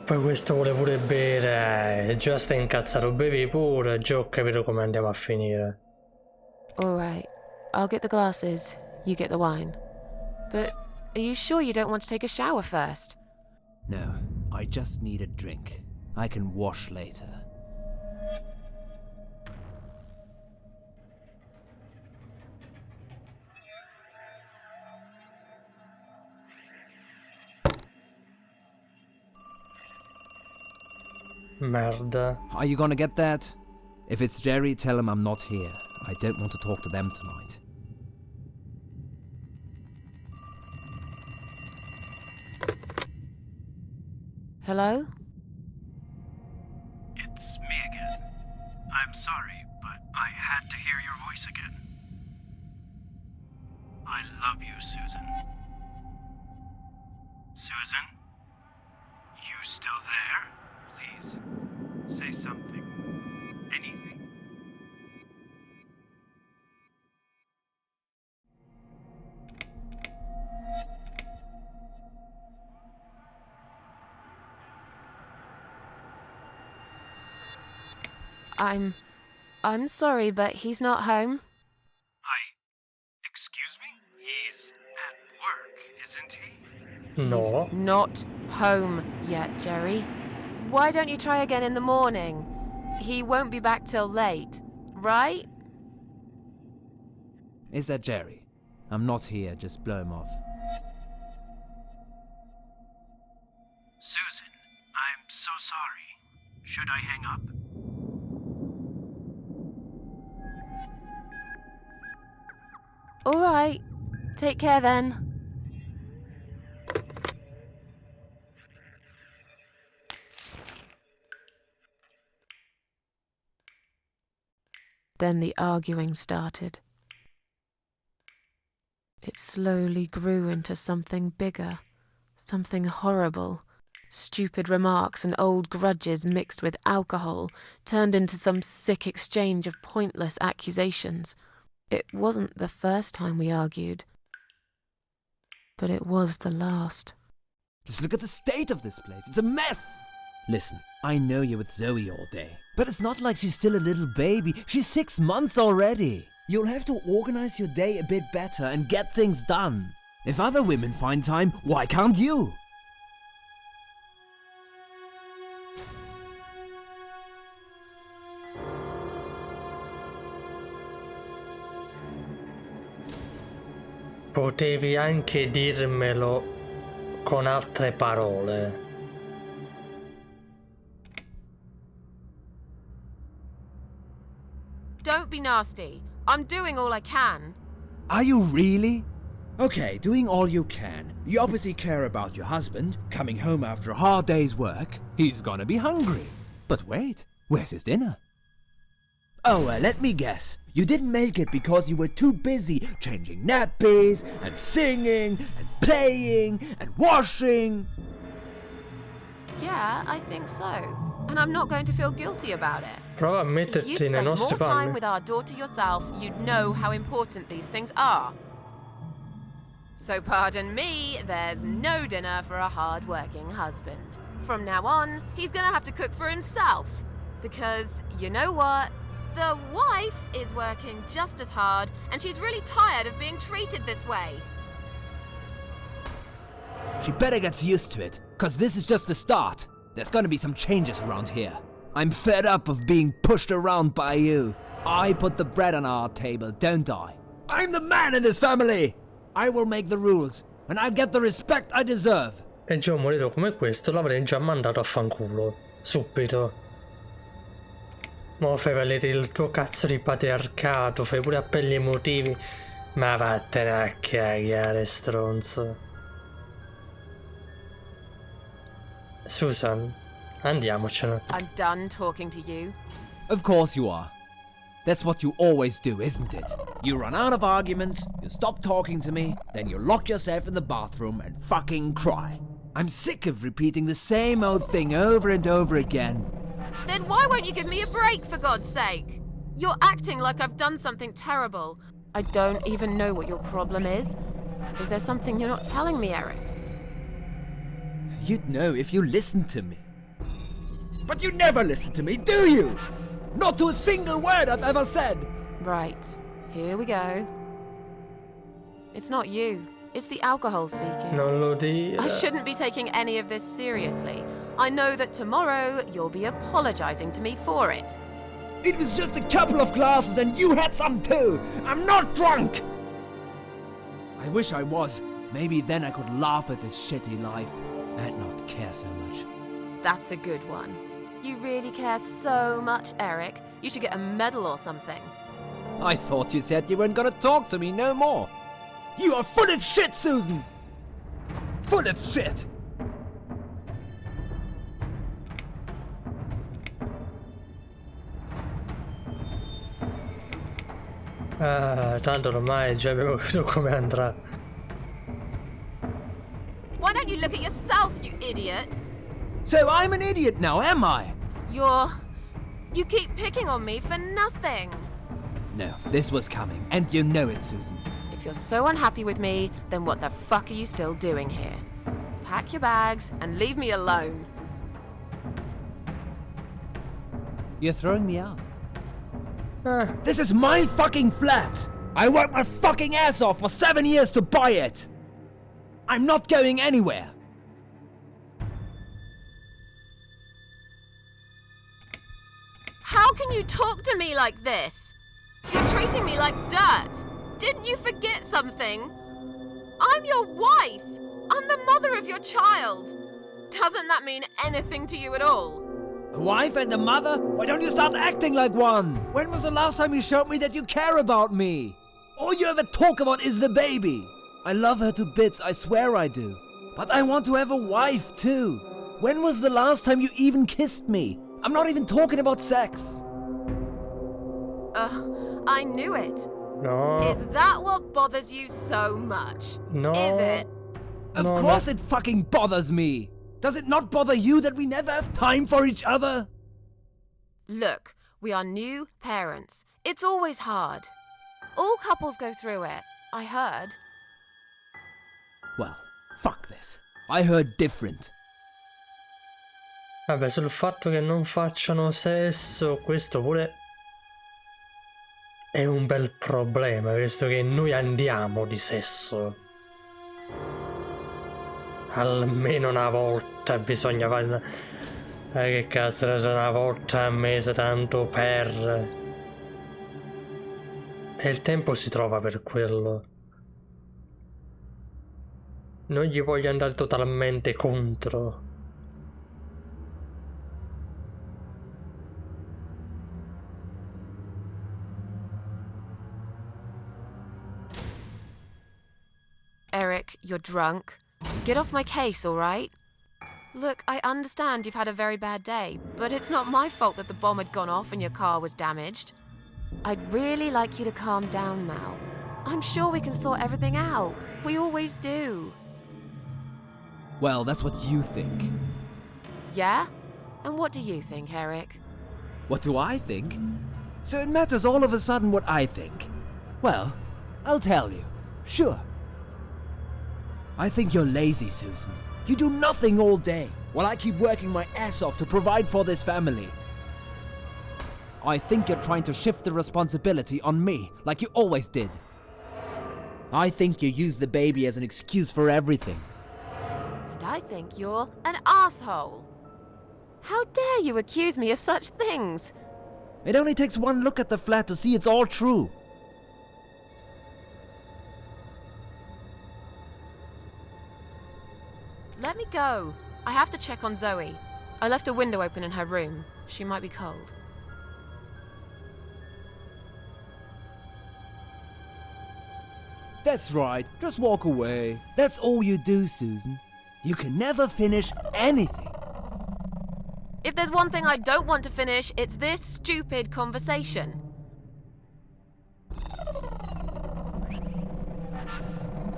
S1: Poi questo vuole pure bere, già sta incazzato, bevi pure, già ho capito come andiamo a finire.
S3: All right. I'll get the glasses. You get the wine. But are you sure you don't want to take a shower first?
S6: No, I just need a drink. I can wash later.
S1: Merda.
S6: Are you gonna get that? If it's Jerry, tell him I'm not here. I don't want to talk to them tonight.
S3: Hello?
S5: It's me again. I'm sorry, but I had to hear your voice again. I love you, Susan. Susan? You still there? Please, say something. Anything.
S3: I'm sorry, but he's not home.
S5: Excuse me? He's at work, isn't he?
S1: No.
S3: Not home yet, Jerry. Why don't you try again in the morning? He won't be back till late, right?
S6: Is that Jerry? I'm not here, just blow him off.
S5: Susan, I'm so sorry. Should I hang up?
S3: All right. Take care then. Then the arguing started. It slowly grew into something bigger, something horrible. Stupid remarks and old grudges mixed with alcohol turned into some sick exchange of pointless accusations. It wasn't the first time we argued, but it was the last.
S6: Just look at the state of this place. It's a mess! Listen, I know you're with Zoe all day, but it's not like she's still a little baby. She's 6 months already. You'll have to organize your day a bit better and get things done. If other women find time, why can't you?
S1: Potevi anche dirmelo con altre parole.
S3: Don't be nasty. I'm doing all I can.
S6: Are you really? Okay, doing all you can. You obviously care about your husband, coming home after a hard day's work. He's gonna be hungry. But wait, where's his dinner? Oh, let me guess. You didn't make it because you were too busy changing nappies, and singing, and playing, and washing.
S3: Yeah, I think so. And I'm not going to feel guilty about it.
S1: Prova a
S3: If you'd
S1: metterti nei
S3: spent
S1: nostri
S3: more time
S1: panni.
S3: with our daughter yourself, you'd know how important these things are. So pardon me, there's no dinner for a hard-working husband. From now on, he's gonna have to cook for himself. Because, you know what? The wife is working just as hard, and she's really tired of being treated this way.
S6: She better get used to it, cause this is just the start. There's gonna be some changes around here. I'm fed up of being pushed around by you. I put the bread on our table, don't I? I'm the man in this family! I will make the rules, and I'll get the respect I deserve.
S1: E già un marito come questo l'avrei già mandato a fanculo. Subito. Mo fai valere il tuo cazzo di patriarcato, fai pure appelli emotivi. Ma vattene a cagare, stronzo. Susan, andiamocene.
S3: I'm done talking to you.
S6: Of course you are. That's what you always do, isn't it? You run out of arguments, you stop talking to me, then you lock yourself in the bathroom and fucking cry. I'm sick of repeating the same old thing over and over again.
S3: Then why won't you give me a break, for God's sake? You're acting like I've done something terrible. I don't even know what your problem is. Is there something you're not telling me, Eric?
S6: You'd know if you listened to me. But you never listen to me, do you? Not to a single word I've ever said.
S3: Right, here we go. It's not you. It's the alcohol speaking.
S1: Non lo dire.
S3: I shouldn't be taking any of this seriously. I know that tomorrow you'll be apologizing to me for it.
S6: It was just a couple of glasses and you had some too! I'm not drunk! I wish I was. Maybe then I could laugh at this shitty life and not care so much.
S3: That's a good one. You really care so much, Eric. You should get a medal or something.
S6: I thought you said you weren't gonna talk to me no more. You are full of shit, Susan! Full of shit!
S1: Ah, tanto ormai già abbiamo capito come andrà.
S3: Why don't you look at yourself, you idiot?
S6: So I'm an idiot now, am I?
S3: You keep picking on me for nothing.
S6: No, this was coming, and you know it, Susan.
S3: If you're so unhappy with me, then what the fuck are you still doing here? Pack your bags and leave me alone.
S6: You're throwing me out.
S1: Ah,
S6: This is my fucking flat! I worked my fucking ass off for 7 years to buy it! I'm not going anywhere!
S3: How can you talk to me like this? You're treating me like dirt. Didn't you forget something? I'm your wife. I'm the mother of your child. Doesn't that mean anything to you at all?
S6: A wife and a mother? Why don't you start acting like one? When was the last time you showed me that you care about me? All you ever talk about is the baby. I love her to bits, I swear I do. But I want to have a wife too. When was the last time you even kissed me? I'm not even talking about sex.
S3: I knew it.
S1: no.
S3: Is that what bothers you so much?
S1: No.
S3: Is it?
S6: Of
S1: No,
S6: course
S1: not-
S6: it fucking bothers me. Does it not bother you that we never have time for each other?
S3: Look, we are new parents. It's always hard. All couples go through it. I heard.
S6: Well, fuck this. I heard different.
S1: Vabbè, sul fatto che non facciano sesso, questo pure è un bel problema, visto che noi andiamo di sesso. Almeno una volta bisogna fare. Che cazzo ne so, una volta al mese tanto per. E il tempo si trova per quello. Non gli voglio andare totalmente contro.
S3: Eric, you're drunk. Get off my case, all right? Look, I understand you've had a very bad day, but it's not my fault that the bomb had gone off and your car was damaged. I'd really like you to calm down now. I'm sure we can sort everything out. We always do.
S6: Well, that's what you think.
S3: Yeah? And what do you think, Eric?
S6: What do I think? So it matters all of a sudden what I think. Well, I'll tell you. Sure. I think you're lazy, Susan. You do nothing all day, while I keep working my ass off to provide for this family. I think you're trying to shift the responsibility on me, like you always did. I think you use the baby as an excuse for everything.
S3: And I think you're an asshole. How dare you accuse me of such things?
S6: It only takes one look at the flat to see it's all true.
S3: Let me go. I have to check on Zoe. I left a window open in her room. She might be cold.
S6: That's right, just walk away. That's all you do, Susan. You can never finish anything.
S3: If there's one thing I don't want to finish, it's this stupid conversation.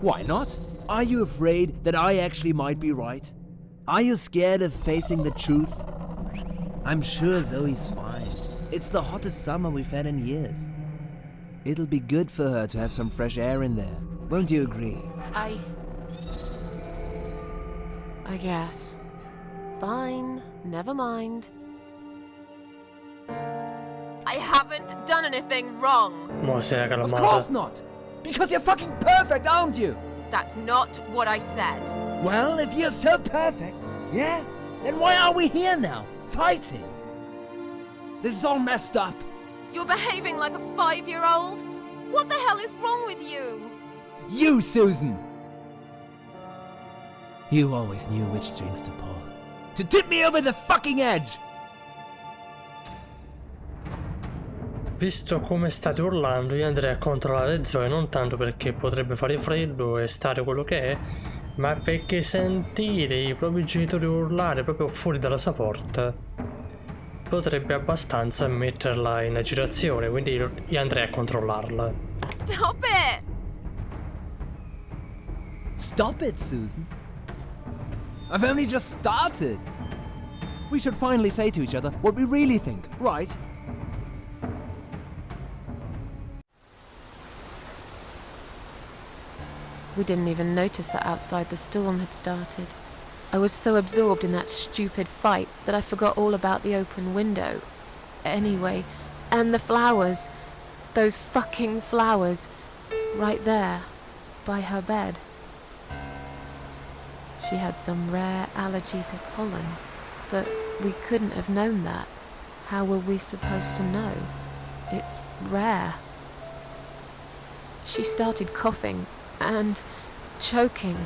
S6: Why not? Are you afraid that I actually might be right? Are you scared of facing the truth? I'm sure Zoe's fine. It's the hottest summer we've had in years. It'll be good for her to have some fresh air in there. Won't you agree?
S3: I guess. Fine, never mind. I haven't done anything wrong.
S1: Mo si era
S6: Of
S1: calmata.
S6: course not! Because you're fucking perfect, aren't you?
S3: That's not what I said.
S6: Well, if you're so perfect, yeah? Then why are we here now, fighting? This is all messed up.
S3: You're behaving like a 5-year-old? What the hell is wrong with you?
S6: You, Susan! You always knew which strings to pull. To tip me over the fucking edge!
S1: Visto come state urlando, io andrei a controllare Zoe non tanto perché potrebbe fare freddo e stare quello che è, ma perché sentire i propri genitori urlare proprio fuori dalla sua porta potrebbe abbastanza metterla in agitazione, quindi io andrei a controllarla.
S3: Stop it!
S6: Stop it, Susan. I've only just started. We should finally say to each other what we really think, right?
S3: We didn't even notice that outside the storm had started. I was so absorbed in that stupid fight that I forgot all about the open window. Anyway, and the flowers. Those fucking flowers. Right there, by her bed. She had some rare allergy to pollen, but we couldn't have known that. How were we supposed to know? It's rare. She started coughing and choking.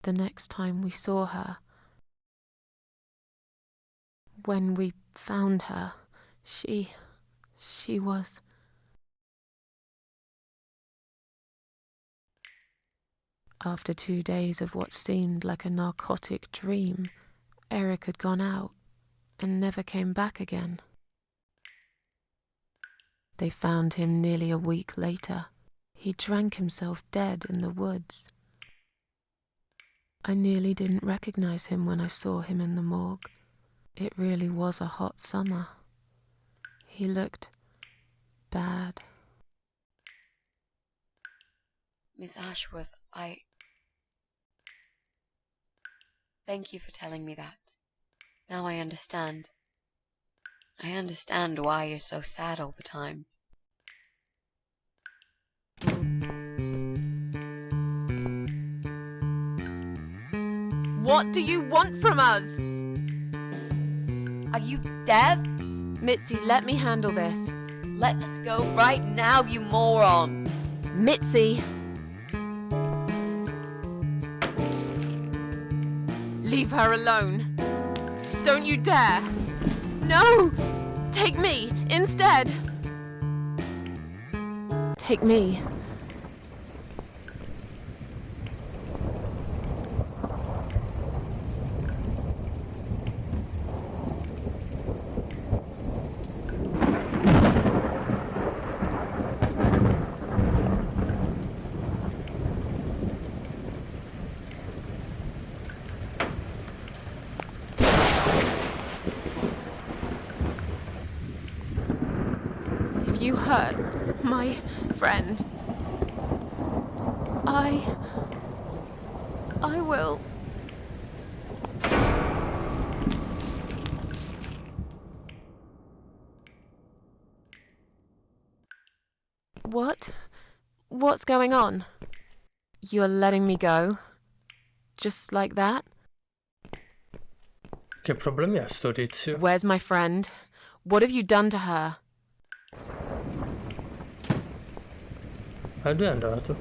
S3: The next time we saw her, when we found her, she was... After 2 days of what seemed like a narcotic dream, Eric had gone out and never came back again. They found him nearly a week later. He drank himself dead in the woods. I nearly didn't recognize him when I saw him in the morgue. It really was a hot summer. He looked bad.
S2: Miss Ashworth, Thank you for telling me that. Now I understand. I understand why you're so sad all the time.
S3: What do you want from us?
S2: Are you deaf?
S3: Mitzi, let me handle this.
S2: Let us go right now, you moron!
S3: Mitzi! Leave her alone. Don't you dare! No! Take me instead! Take me. You hurt my friend. I will. What? What's going on? You're letting me go? Just like that?
S1: Che problemi ha sto tizio?
S3: Where's my friend? What have you done to her?
S1: Ma dove è andato?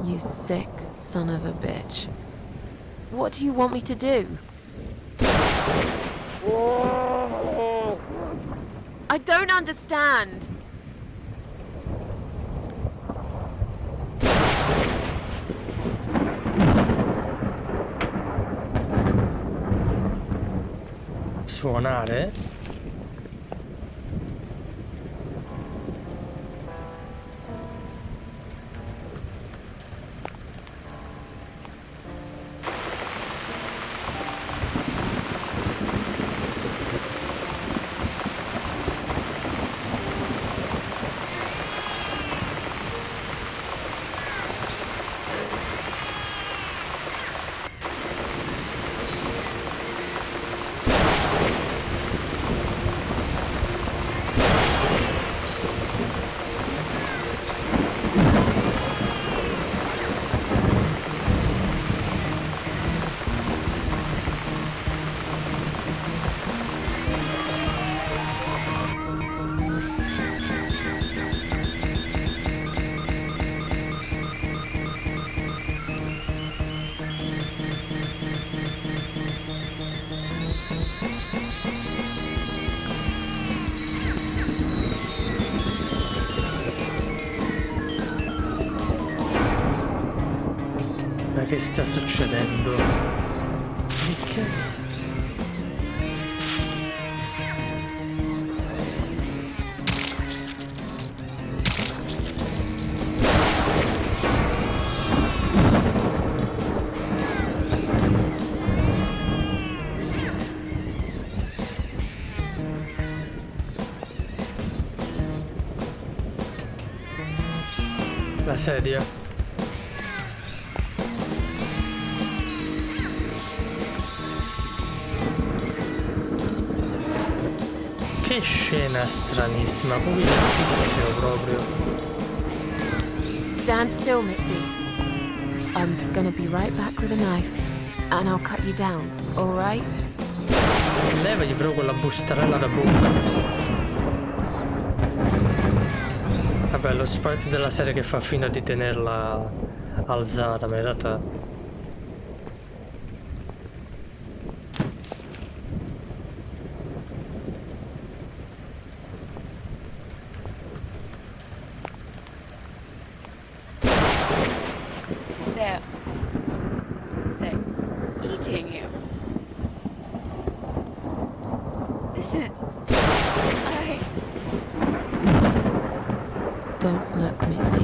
S3: You sick son of a bitch. What do you want me to do? I don't understand.
S1: Suonare? Ma che sta succedendo? Che cazzo? La sedia. Che scena stranissima, poi il tizio proprio.
S3: Stand still, Mitzi. I'm gonna be right back with a knife, and I'll cut you down, all right?
S1: Levagli però quella bustarella da bocca. Vabbè, lo sprite della serie che fa finta di tenerla alzata, ma in realtà...
S2: They're eating him. This is...
S3: Don't look, Mitzi.